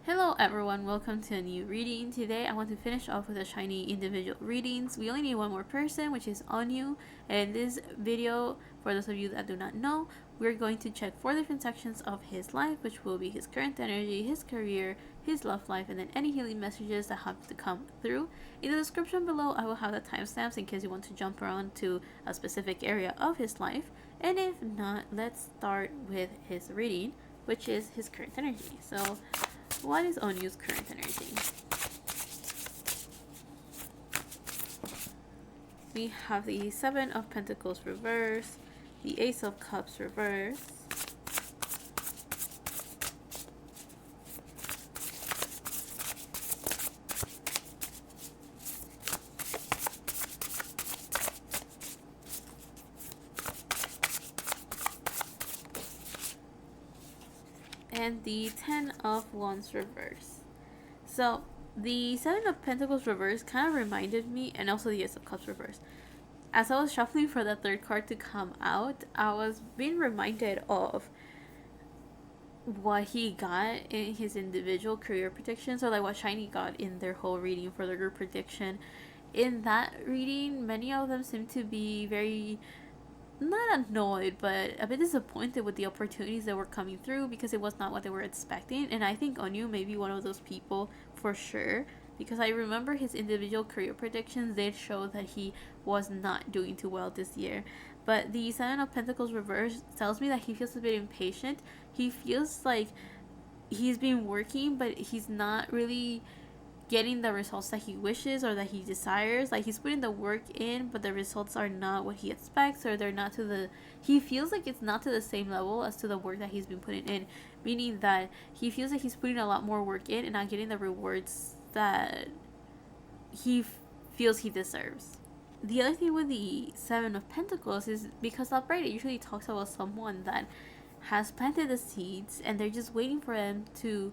Hello everyone, welcome to a new reading. Today I want to finish off with the SHINee individual readings. We only need one more person, which is Onew. And in this video, for those of you that do not know, we're going to check 4 different sections of his life, which will be his current energy, his career, his love life, and then any healing messages that have to come through. In the description below, I will have the timestamps in case you want to jump around to a specific area of his life. And if not, let's start with his reading, which is his current energy. So what is Onew's current energy? We have the Seven of Pentacles reverse, the Ace of Cups reverse, and the Ten of Wands reverse. So the Seven of Pentacles reverse kind of reminded me, and also the Ace of Cups reverse. As I was shuffling for the third card to come out, I was being reminded of what he got in his individual career predictions, or like what SHINee got in their whole reading for the group prediction. In that reading, many of them seem to be very, not annoyed, but a bit disappointed with the opportunities that were coming through because it was not what they were expecting. And I think Onew may be one of those people for sure, because I remember his individual career predictions did show that he was not doing too well this year. But the Seven of Pentacles reverse tells me that he feels a bit impatient. He feels like he's been working, but he's not really getting the results that he wishes or that he desires. Like, he's putting the work in, but the results are not what he expects, or they're not to the, he feels like it's not to the same level as to the work that he's been putting in, meaning that he feels like he's putting a lot more work in and not getting the rewards that he feels he deserves. The other thing with the Seven of Pentacles is because upright, it usually talks about someone that has planted the seeds and they're just waiting for them to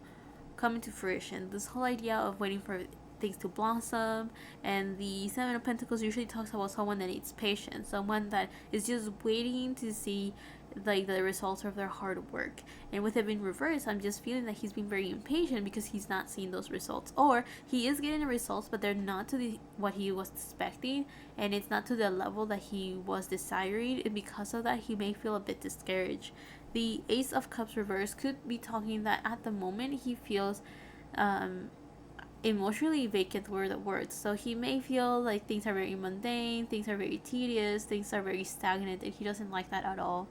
come into fruition. This whole idea of waiting for things to blossom, and the Seven of Pentacles usually talks about someone that needs patience, someone that is just waiting to see like the results of their hard work. And with it being reversed, I'm just feeling that he's being very impatient because he's not seeing those results, or he is getting the results but they're not to what he was expecting, and it's not to the level that he was desiring, and because of that he may feel a bit discouraged. The Ace of Cups reverse could be talking that at the moment he feels emotionally vacant were the words. So he may feel like things are very mundane, things are very tedious, things are very stagnant, and he doesn't like that at all.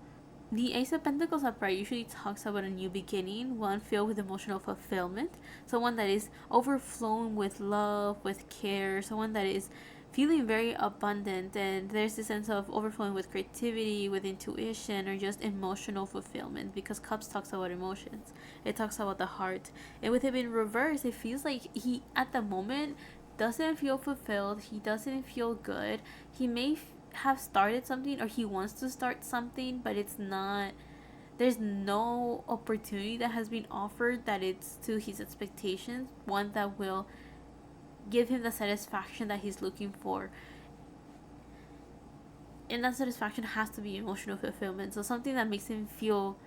The Ace of Pentacles upright usually talks about a new beginning, one filled with emotional fulfillment, someone that is overflowing with love, with care, someone that is feeling very abundant, and there's this sense of overflowing with creativity, with intuition, or just emotional fulfillment, because Cups talks about emotions. It talks about the heart. And with it being reversed, it feels like he, at the moment, doesn't feel fulfilled, he doesn't feel good. He may have started something, or he wants to start something, but it's not, there's no opportunity that has been offered that it's to his expectations, one that will give him the satisfaction that he's looking for. And that satisfaction has to be emotional fulfillment, so something that makes him feel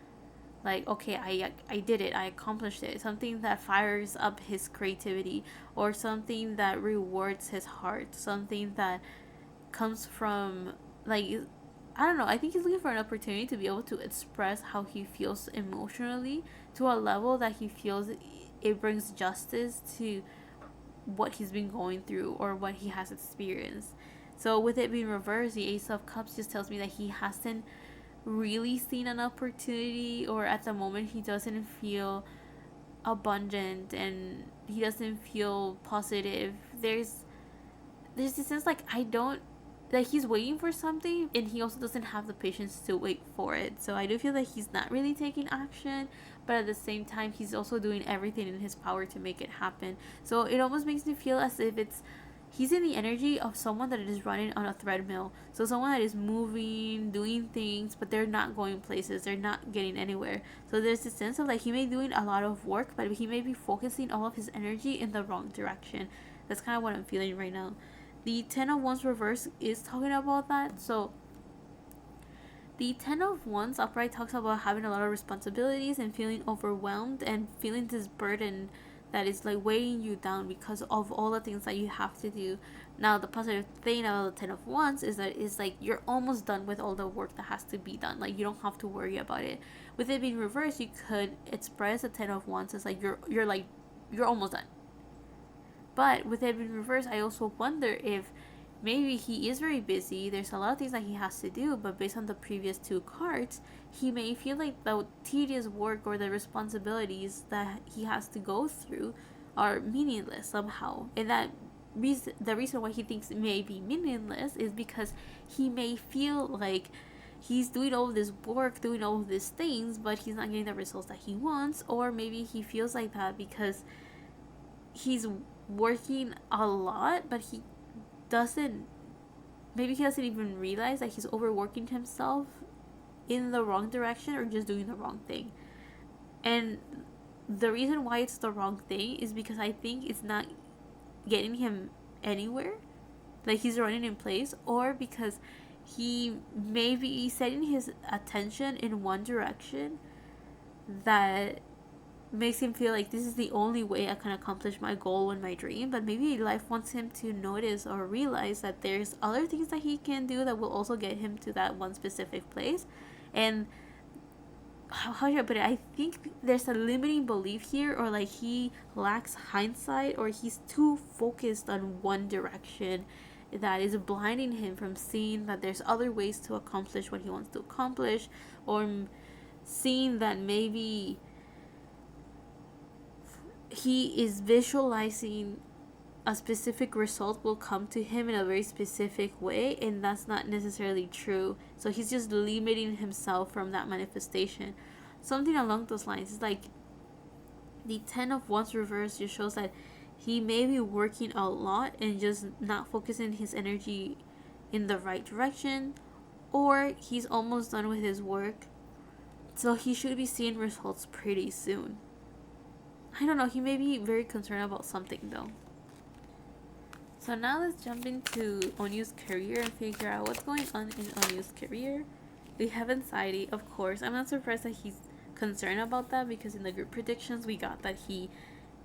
like, okay, I did it, I accomplished it, something that fires up his creativity, or something that rewards his heart, something that comes from, like, I don't know, I think he's looking for an opportunity to be able to express how he feels emotionally to a level that he feels it brings justice to what he's been going through or what he has experienced. So with it being reversed, the Ace of Cups just tells me that he hasn't really seen an opportunity, or at the moment he doesn't feel abundant and he doesn't feel positive. There's this sense like, I don't, that he's waiting for something, and he also doesn't have the patience to wait for it. So I do feel that he's not really taking action, but at the same time he's also doing everything in his power to make it happen. So it almost makes me feel as if it's, he's in the energy of someone that is running on a treadmill. So someone that is moving, doing things, but they're not going places, they're not getting anywhere. So there's this sense of like, he may be doing a lot of work, but he may be focusing all of his energy in the wrong direction. That's kind of what I'm feeling right now. The Ten of Wands reverse is talking about that. So the Ten of Wands upright talks about having a lot of responsibilities and feeling overwhelmed and feeling this burden that is like weighing you down because of all the things that you have to do. Now the positive thing about the 10 of Wands is that it's like you're almost done with all the work that has to be done. Like you don't have to worry about it. With it being reversed, you could express the 10 of Wands as like you're almost done. But with it being reversed, I also wonder if maybe he is very busy. There's a lot of things that he has to do, but based on the previous two cards, he may feel like the tedious work or the responsibilities that he has to go through are meaningless somehow. And that the reason why he thinks it may be meaningless is because he may feel like he's doing all this work, doing all of these things, but he's not getting the results that he wants. Or maybe he feels like that because he's working a lot, but he doesn't maybe he doesn't even realize that he's overworking himself in the wrong direction or just doing the wrong thing. And the reason why it's the wrong thing is because I think it's not getting him anywhere, like he's running in place, or because he may be setting his attention in one direction that makes him feel like this is the only way I can accomplish my goal and my dream. But maybe life wants him to notice or realize that there's other things that he can do that will also get him to that one specific place. And how should I put it? I think there's a limiting belief here, or like he lacks hindsight, or he's too focused on one direction that is blinding him from seeing that there's other ways to accomplish what he wants to accomplish, or seeing that maybe he is visualizing a specific result will come to him in a very specific way, and that's not necessarily true. So he's just limiting himself from that manifestation. Something along those lines. It's like the 10 of Wands reverse just shows that he may be working a lot and just not focusing his energy in the right direction, or he's almost done with his work, so he should be seeing results pretty soon. I don't know, he may be very concerned about something though. So now let's jump into Onew's career and figure out what's going on in Onew's career. We have anxiety, of course. I'm not surprised that he's concerned about that, because in the group predictions we got that he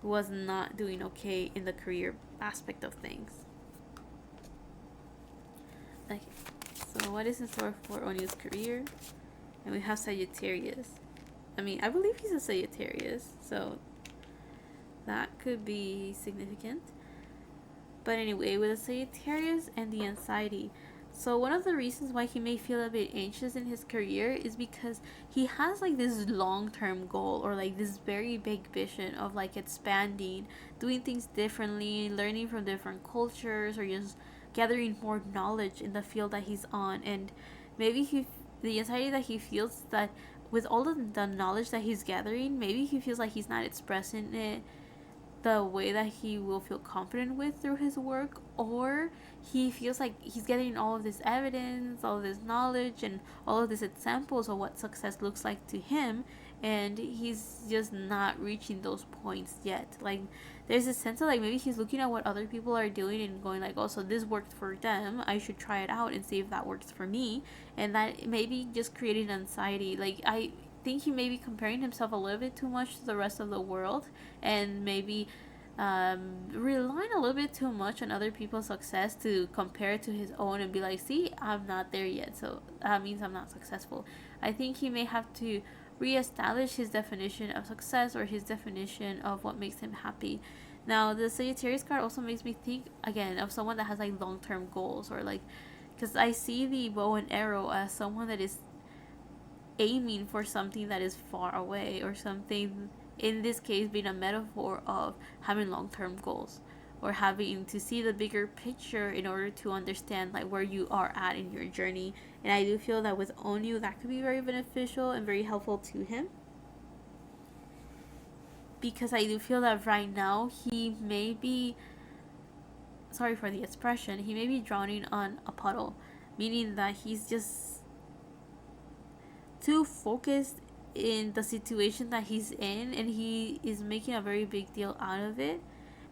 was not doing okay in the career aspect of things. Okay, so what is in store for Onew's career? And we have Sagittarius. I believe he's a Sagittarius, so that could be significant. But anyway, with the Sagittarius and the anxiety, so one of the reasons why he may feel a bit anxious in his career is because he has like this long-term goal, or like this very big vision of like expanding, doing things differently, learning from different cultures, or just gathering more knowledge in the field that he's on. And maybe the anxiety that he feels that with all of the knowledge that he's gathering, maybe he feels like he's not expressing it the way that he will feel confident with through his work, or he feels like he's getting all of this evidence, all of this knowledge, and all of these examples of what success looks like to him, and he's just not reaching those points yet. Like there's a sense of like maybe he's looking at what other people are doing and going like, oh, so this worked for them, I should try it out and see if that works for me. And that maybe just creating anxiety. Like I think he may be comparing himself a little bit too much to the rest of the world, and maybe relying a little bit too much on other people's success to compare it to his own and be like, see, I'm not there yet, so that means I'm not successful. I think he may have to reestablish his definition of success, or his definition of what makes him happy. Now the Sagittarius card also makes me think again of someone that has like long-term goals, or like, because I see the bow and arrow as someone that is aiming for something that is far away, or something, in this case being a metaphor of having long-term goals, or having to see the bigger picture in order to understand like where you are at in your journey. And I do feel that with Onew that could be very beneficial and very helpful to him, because I do feel that right now he may be, sorry for the expression, he may be drowning on a puddle, meaning that he's just too focused in the situation that he's in, and he is making a very big deal out of it.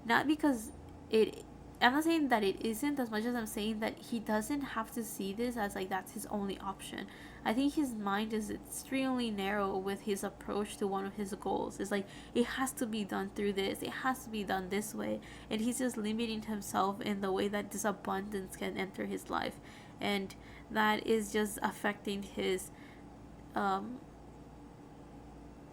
Not because I'm not saying that it isn't, as much as I'm saying that he doesn't have to see this as like that's his only option. I think his mind is extremely narrow with his approach to one of his goals. It's like, it has to be done through this, it has to be done this way. And he's just limiting himself in the way that this abundance can enter his life. And that is just affecting his um,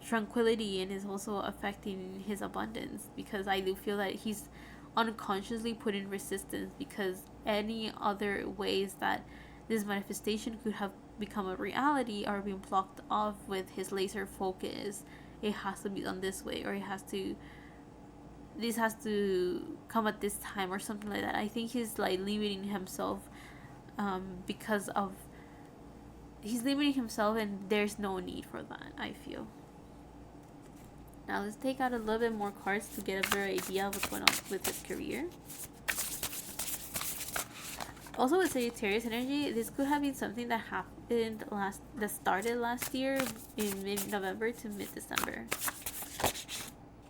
tranquility, and is also affecting his abundance, because I do feel that he's unconsciously put in resistance, because any other ways that this manifestation could have become a reality are being blocked off with his laser focus. It has to be done this way, or this has to come at this time, or something like that. I think he's like limiting himself, because of he's limiting himself, and there's no need for that, I feel. Now let's take out a little bit more cards to get a better idea of what's going on with his career. Also with Sagittarius energy, this could have been something that started last year in mid-November to mid-December.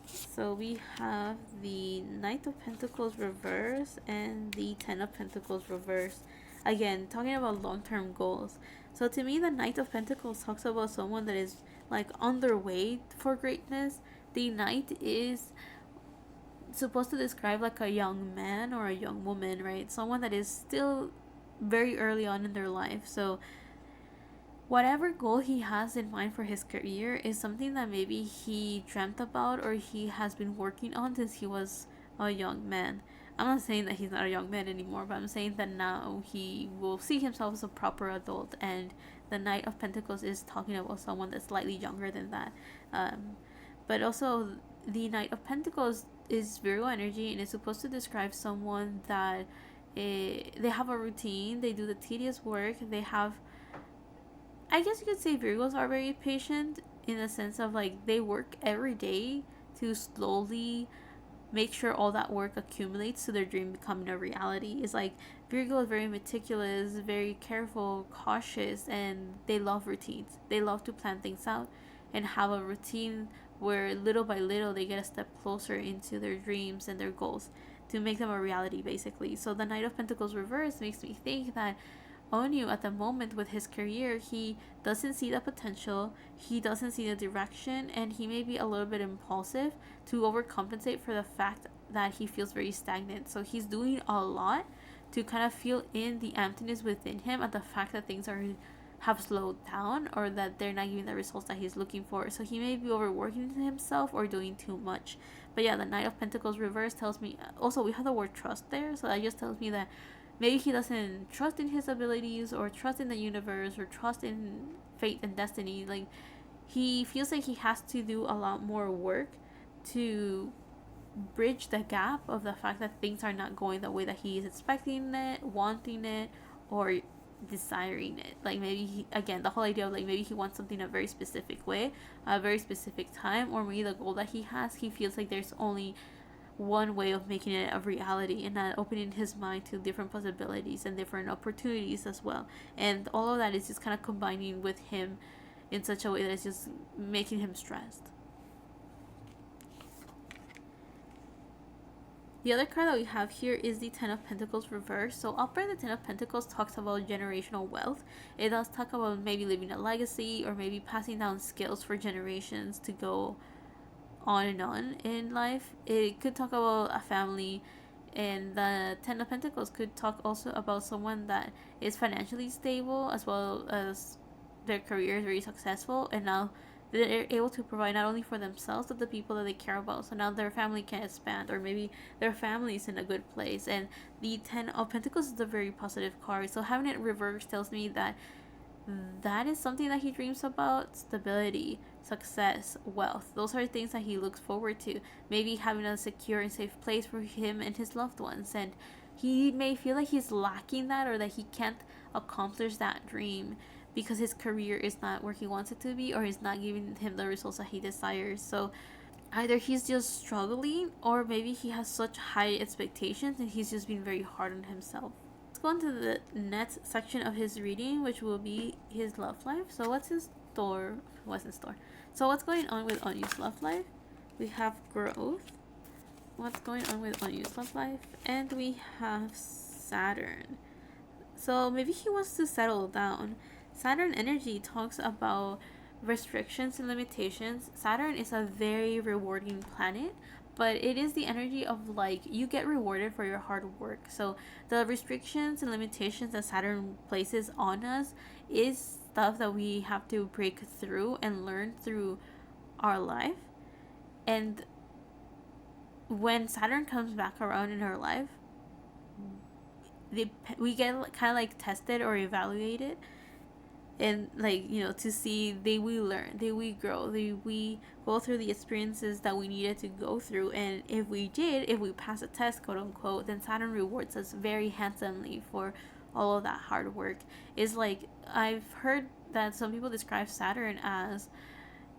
So we have the Knight of Pentacles reverse and the Ten of Pentacles reverse. Again, talking about long-term goals. So to me, the Knight of Pentacles talks about someone that is like on their way for greatness. The Knight is supposed to describe like a young man or a young woman, right? Someone that is still very early on in their life. So whatever goal he has in mind for his career is something that maybe he dreamt about or he has been working on since he was a young man. I'm not saying that he's not a young man anymore, but I'm saying that now he will see himself as a proper adult, and the Knight of Pentacles is talking about someone that's slightly younger than that. But also, the Knight of Pentacles is Virgo energy, and it's supposed to describe someone that they have a routine, they do the tedious work, they have, I guess you could say Virgos are very patient in the sense of like they work every day to slowly make sure all that work accumulates to their dream becoming a reality. It's like Virgo is very meticulous, very careful, cautious, and they love routines. They love to plan things out and have a routine where little by little they get a step closer into their dreams and their goals to make them a reality, basically. So the Knight of Pentacles reverse makes me think that Onew at the moment with his career, he doesn't see the potential, he doesn't see the direction, and he may be a little bit impulsive to overcompensate for the fact that he feels very stagnant. So he's doing a lot to kind of fill in the emptiness within him at the fact that things have slowed down, or that they're not giving the results that he's looking for. So he may be overworking himself or doing too much. But yeah, the Knight of Pentacles reverse tells me, also we have the word trust there, so that just tells me that maybe he doesn't trust in his abilities, or trust in the universe, or trust in fate and destiny. Like, he feels like he has to do a lot more work to bridge the gap of the fact that things are not going the way that he is expecting it, wanting it, or desiring it. Like, maybe again, the whole idea of like maybe he wants something a very specific way, a very specific time, or maybe the goal that he has, he feels like there's only one way of making it a reality, and not opening his mind to different possibilities and different opportunities as well. And all of that is just kind of combining with him in such a way that it's just making him stressed. The other card that we have here is the Ten of Pentacles reverse. So upright, the Ten of Pentacles talks about generational wealth. It does talk about maybe leaving a legacy, or maybe passing down skills for generations to go on and on in life. It could talk about a family, and the Ten of Pentacles could talk also about someone that is financially stable, as well as their career is very successful, and now they're able to provide not only for themselves but the people that they care about. So now their family can expand, or maybe their family is in a good place. And the Ten of Pentacles is a very positive card, so having it reversed tells me that that is something that he dreams about: stability, success, wealth. Those are things that he looks forward to. Maybe having a secure and safe place for him and his loved ones. And he may feel like he's lacking that, or that he can't accomplish that dream because his career is not where he wants it to be, or is not giving him the results that he desires. So either he's just struggling, or maybe he has such high expectations and he's just being very hard on himself. Go into the next section of his reading, which will be his love life. So what's in store? So what's going on with Onew's love life? We have growth. What's going on with Onew's love life? And we have Saturn. So maybe he wants to settle down. Saturn energy talks about restrictions and limitations. Saturn is a very rewarding planet, but it is the energy of like you get rewarded for your hard work. So the restrictions and limitations that Saturn places on us is stuff that we have to break through and learn through our life. And when Saturn comes back around in our life, we get kind of like tested or evaluated, and like to see did we learn, did we grow, did we go through the experiences that we needed to go through. And if we did, if we pass a test, quote unquote, then Saturn rewards us very handsomely for all of that hard work. It's like I've heard that some people describe Saturn as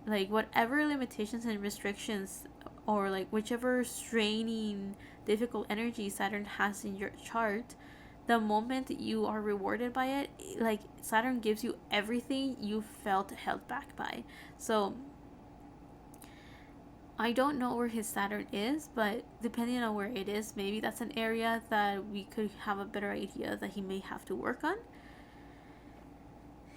like whatever limitations and restrictions, or like whichever straining difficult energy Saturn has in your chart, the moment you are rewarded by it, like Saturn gives you everything you felt held back by. So I don't know where his Saturn is, but depending on where it is, maybe that's an area that we could have a better idea that he may have to work on.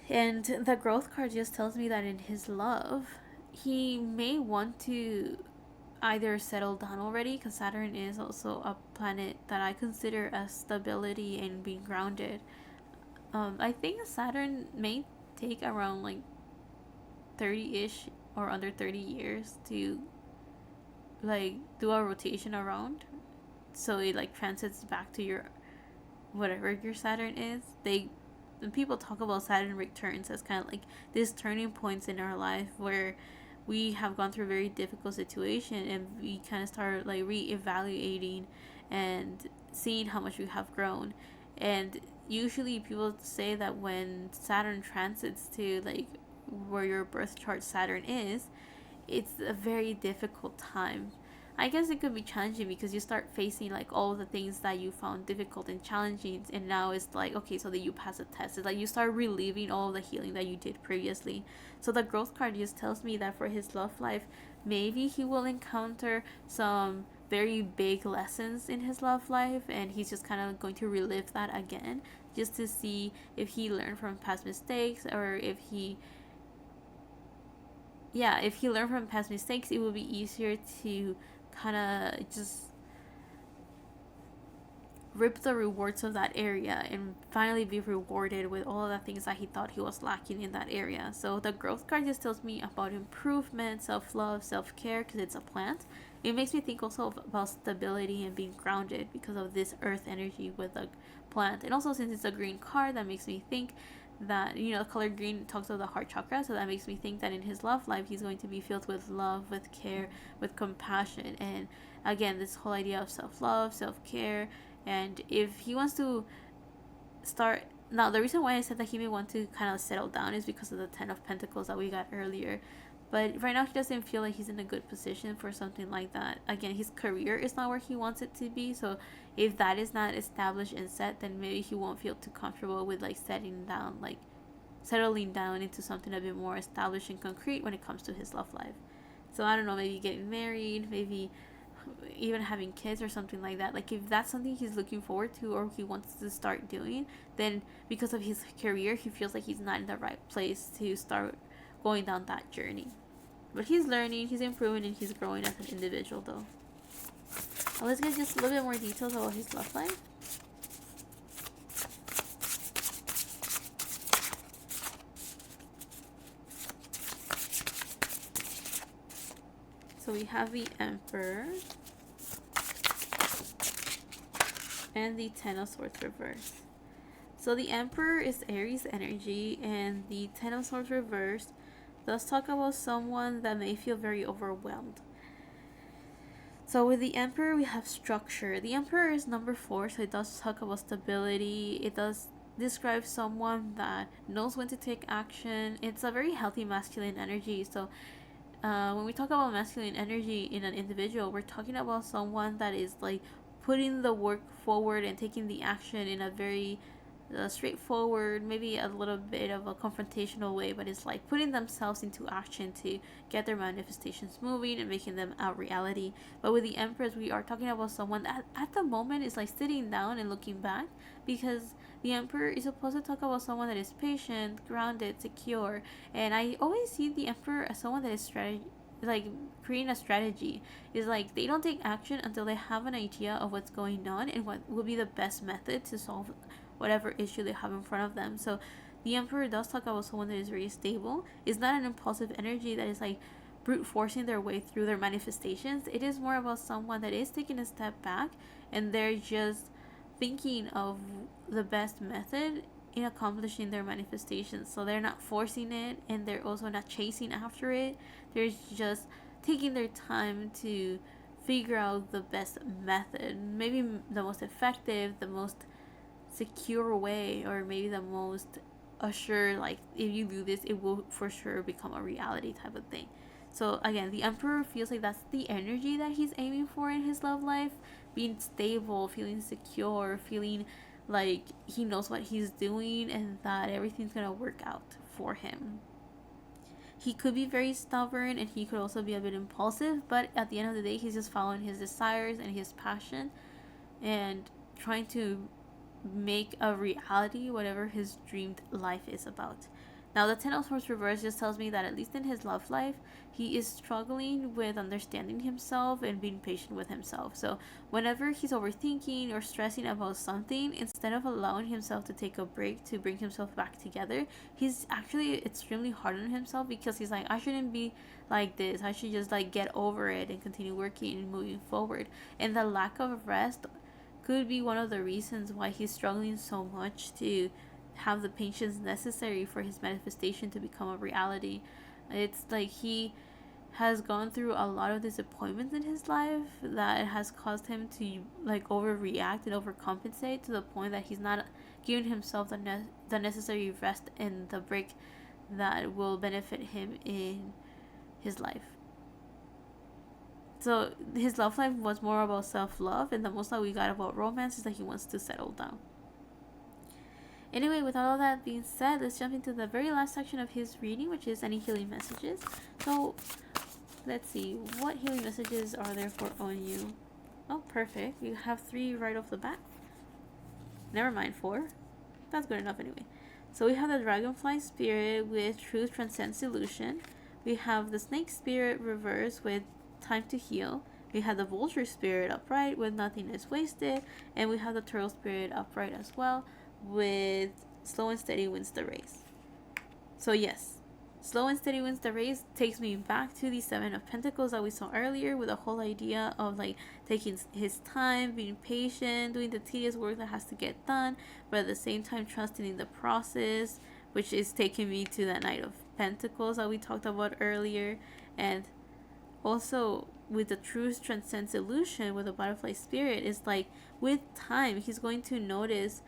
And the growth card just tells me that in his love, he may want to either settle down already, because Saturn is also a planet that I consider as stability and being grounded. I think Saturn may take around like 30-ish or under 30 years to like do a rotation around, so it like transits back to your whatever your Saturn is. When people talk about Saturn returns as kind of like these turning points in our life where we have gone through a very difficult situation and we kind of start like re-evaluating and seeing how much we have grown. And usually people say that when Saturn transits to like where your birth chart Saturn is, it's a very difficult time. I guess it could be challenging because you start facing like all the things that you found difficult and challenging, and now it's like, okay, so that you pass a test. It's like you start reliving all of the healing that you did previously. So the growth card just tells me that for his love life, maybe he will encounter some very big lessons in his love life, and he's just kind of going to relive that again just to see if he learned from past mistakes, or if he learned from past mistakes, it will be easier to kind of just rip the rewards of that area and finally be rewarded with all of the things that he thought he was lacking in that area. So the growth card just tells me about improvement, self-love, self-care, because it's a plant. It makes me think also about stability and being grounded because of this earth energy with the plant. And also, since it's a green card, that makes me think that the color green talks of the heart chakra, so that makes me think that in his love life he's going to be filled with love, with care, with compassion, and again this whole idea of self-love, self-care. And if he wants to start now, the reason why I said that he may want to kind of settle down is because of the 10 of Pentacles that we got earlier. But right now he doesn't feel like he's in a good position for something like that. Again, his career is not where he wants it to be, so if that is not established and set, then maybe he won't feel too comfortable with like settling down into something a bit more established and concrete when it comes to his love life. So I don't know, maybe getting married, maybe even having kids or something like that. Like if that's something he's looking forward to or he wants to start doing, then because of his career he feels like he's not in the right place to start going down that journey. But he's learning, he's improving, and he's growing as an individual though. Well, let's get just a little bit more details about his love life. So we have the Emperor and the Ten of Swords reversed. So the Emperor is Aries energy, and the Ten of Swords reversed does talk about someone that may feel very overwhelmed. So with the Emperor, we have structure. The Emperor is number 4, so it does talk about stability. It does describe someone that knows when to take action. It's a very healthy masculine energy. So when we talk about masculine energy in an individual, we're talking about someone that is like putting the work forward and taking the action in a very straightforward, maybe a little bit of a confrontational way, but it's like putting themselves into action to get their manifestations moving and making them a reality. But with the Empress, we are talking about someone that at the moment is like sitting down and looking back, because the Emperor is supposed to talk about someone that is patient, grounded, secure, and I always see the Emperor as someone that is like creating a strategy. Is like they don't take action until they have an idea of what's going on and what will be the best method to solve whatever issue they have in front of them. So the Emperor does talk about someone that is very stable. It's not an impulsive energy that is like brute forcing their way through their manifestations. It is more about someone that is taking a step back and they're just thinking of the best method in accomplishing their manifestations. So they're not forcing it and they're also not chasing after it. They're just taking their time to figure out the best method, maybe the most effective, the most secure way, or maybe the most assured, like if you do this it will for sure become a reality type of thing. So again, the Emperor feels like that's the energy that he's aiming for in his love life, being stable, feeling secure, feeling like he knows what he's doing and that everything's gonna work out for him. He could be very stubborn and he could also be a bit impulsive, but at the end of the day he's just following his desires and his passion and trying to make a reality whatever his dreamed life is about. Now, the Ten of Swords reverse just tells me that at least in his love life, he is struggling with understanding himself and being patient with himself. So, whenever he's overthinking or stressing about something, instead of allowing himself to take a break to bring himself back together, he's actually extremely hard on himself because he's like, I shouldn't be like this. I should just like get over it and continue working and moving forward. And the lack of rest could be one of the reasons why he's struggling so much to have the patience necessary for his manifestation to become a reality. It's like he has gone through a lot of disappointments in his life that has caused him to like overreact and overcompensate to the point that he's not giving himself the necessary rest and the break that will benefit him in his life. So his love life was more about self-love, and the most that we got about romance is that he wants to settle down. Anyway, with all of that being said, let's jump into the very last section of his reading, which is any healing messages. So let's see, what healing messages are there for Onew? Oh, perfect. We have 3 right off the bat. Never mind, 4. That's good enough anyway. So we have the Dragonfly Spirit with Truth Transcends Illusion. We have the Snake Spirit reverse with Time to Heal. We have the Vulture Spirit upright with Nothing is Wasted. And we have the Turtle Spirit upright as well with Slow and Steady Wins the Race. So yes, Slow and Steady Wins the Race takes me back to the 7 of Pentacles that we saw earlier, with the whole idea of like taking his time, being patient, doing the tedious work that has to get done, but at the same time trusting in the process, which is taking me to that Knight of Pentacles that we talked about earlier. And also with the Truth Transcends Illusion with the Butterfly Spirit, is like with time he's going to notice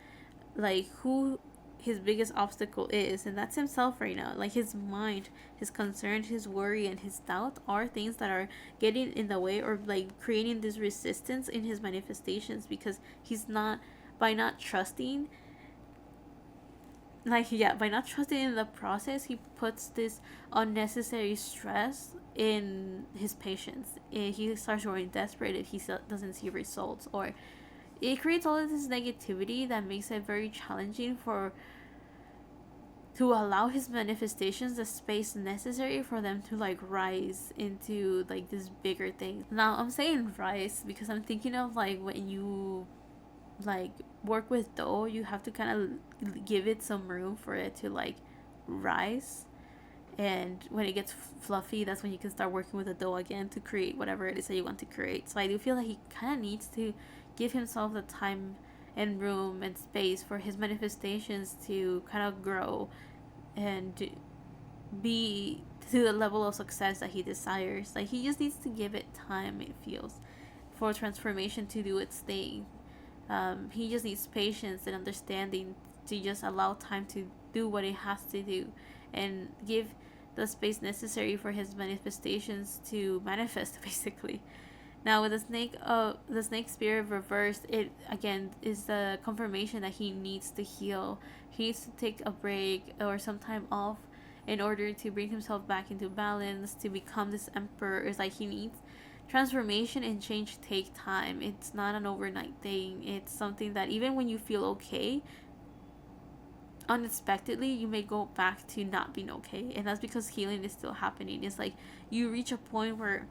like who his biggest obstacle is, and that's himself right now. Like his mind, his concern, his worry, and his doubt are things that are getting in the way or like creating this resistance in his manifestations, because he's not, by not trusting, by not trusting in the process, he puts this unnecessary stress in his patience. He starts growing desperate if he doesn't see results, or it creates all of this negativity that makes it very challenging to allow his manifestations the space necessary for them to like rise into like this bigger thing. Now I'm saying rise because I'm thinking of like when you like work with dough, you have to kind of give it some room for it to like rise, and when it gets fluffy, that's when you can start working with the dough again to create whatever it is that you want to create. So I do feel like he kind of needs to give himself the time and room and space for his manifestations to kind of grow and be to the level of success that he desires. Like he just needs to give it time, it feels, for transformation to do its thing. He just needs patience and understanding to just allow time to do what it has to do and give the space necessary for his manifestations to manifest basically. Now with the snake spirit reversed, it again is the confirmation that he needs to heal. He needs to take a break or some time off in order to bring himself back into balance, to become this emperor. It's like he needs transformation and change take time. It's not an overnight thing. It's something that even when you feel okay, unexpectedly you may go back to not being okay, and that's because healing is still happening. It's like you reach a point where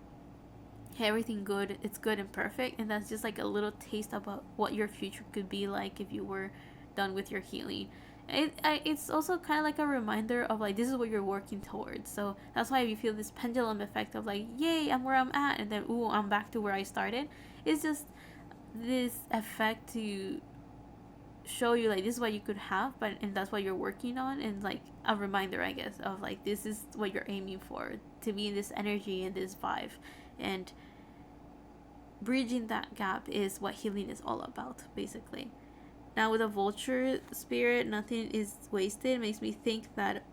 everything good, it's good and perfect, and that's just like a little taste about what your future could be like if you were done with your healing. It's also kind of like a reminder of like this is what you're working towards. So that's why you feel this pendulum effect of like, yay, I'm where I'm at, and then ooh, I'm back to where I started. It's just this effect to show you like this is what you could have, but and that's what you're working on, and like a reminder, I guess, of like this is what you're aiming for, to be in this energy and this vibe. And bridging that gap is what healing is all about, basically. Now with a vulture spirit, nothing is wasted. It makes me think that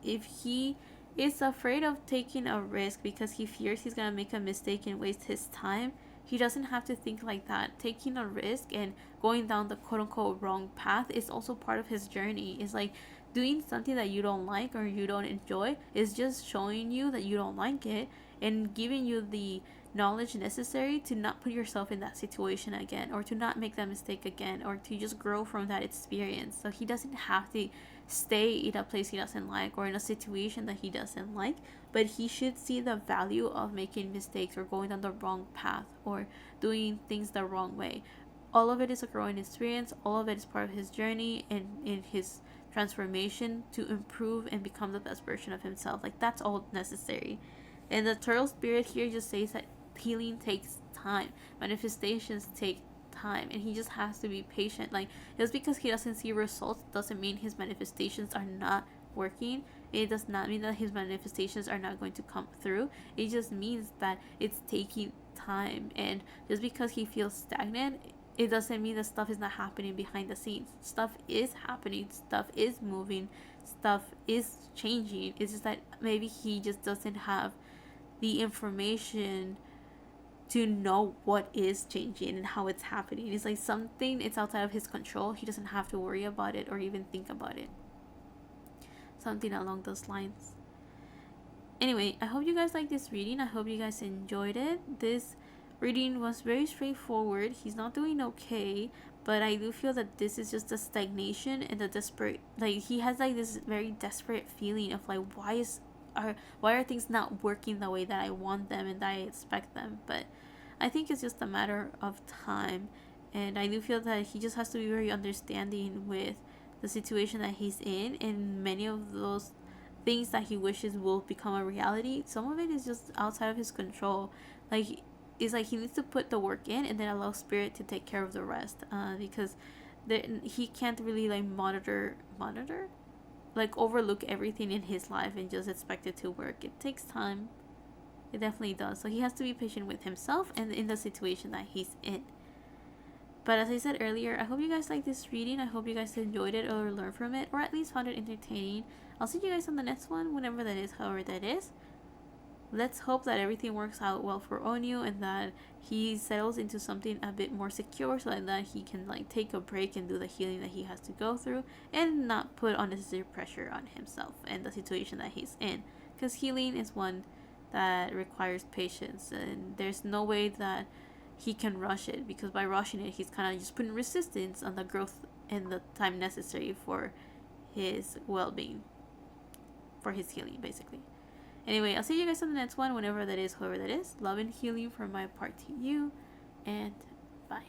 if he is afraid of taking a risk because he fears he's gonna make a mistake and waste his time, he doesn't have to think like that. Taking a risk and going down the quote unquote wrong path is also part of his journey. It's like doing something that you don't like or you don't enjoy is just showing you that you don't like it and giving you the knowledge necessary to not put yourself in that situation again, or to not make that mistake again, or to just grow from that experience. So he doesn't have to stay in a place he doesn't like or in a situation that he doesn't like, but he should see the value of making mistakes or going down the wrong path or doing things the wrong way. All of it is a growing experience, all of it is part of his journey and in his transformation to improve and become the best version of himself. Like that's all necessary. And the turtle spirit here just says that healing takes time, manifestations take time, and he just has to be patient. Like just because he doesn't see results doesn't mean his manifestations are not working. It does not mean that his manifestations are not going to come through. It just means that it's taking time, and just because he feels stagnant, it doesn't mean that stuff is not happening behind the scenes. Stuff is happening, stuff is moving, stuff is changing. It's just that maybe he just doesn't have the information to know what is changing and how it's happening. It's like something, it's outside of his control. He doesn't have to worry about it or even think about it. Something along those lines. Anyway, I hope you guys liked this reading. I hope you guys enjoyed it. This reading was very straightforward. He's not doing okay, but I do feel that this is just a stagnation and the desperate, like he has like this very desperate feeling of like why are things not working the way that I want them and that I expect them. But I think it's just a matter of time, and I do feel that he just has to be very understanding with the situation that he's in, and many of those things that he wishes will become a reality, some of it is just outside of his control. Like it's like he needs to put the work in and then allow spirit to take care of the rest, because he can't really like monitor like overlook everything in his life and just expect it to work. It takes time. It definitely does. So he has to be patient with himself and in the situation that he's in. But as I said earlier, I hope you guys liked this reading. I hope you guys enjoyed it or learned from it, or at least found it entertaining. I'll see you guys on the next one, whenever that is, however that is. Let's hope that everything works out well for Onew and that he settles into something a bit more secure, so that he can like take a break and do the healing that he has to go through and not put unnecessary pressure on himself and the situation that he's in, because healing is one that requires patience, and there's no way that he can rush it, because by rushing it he's kind of just putting resistance on the growth and the time necessary for his well-being, for his healing basically. Anyway, I'll see you guys on the next one, whenever that is, however that is. Love and healing from my part to you, and bye.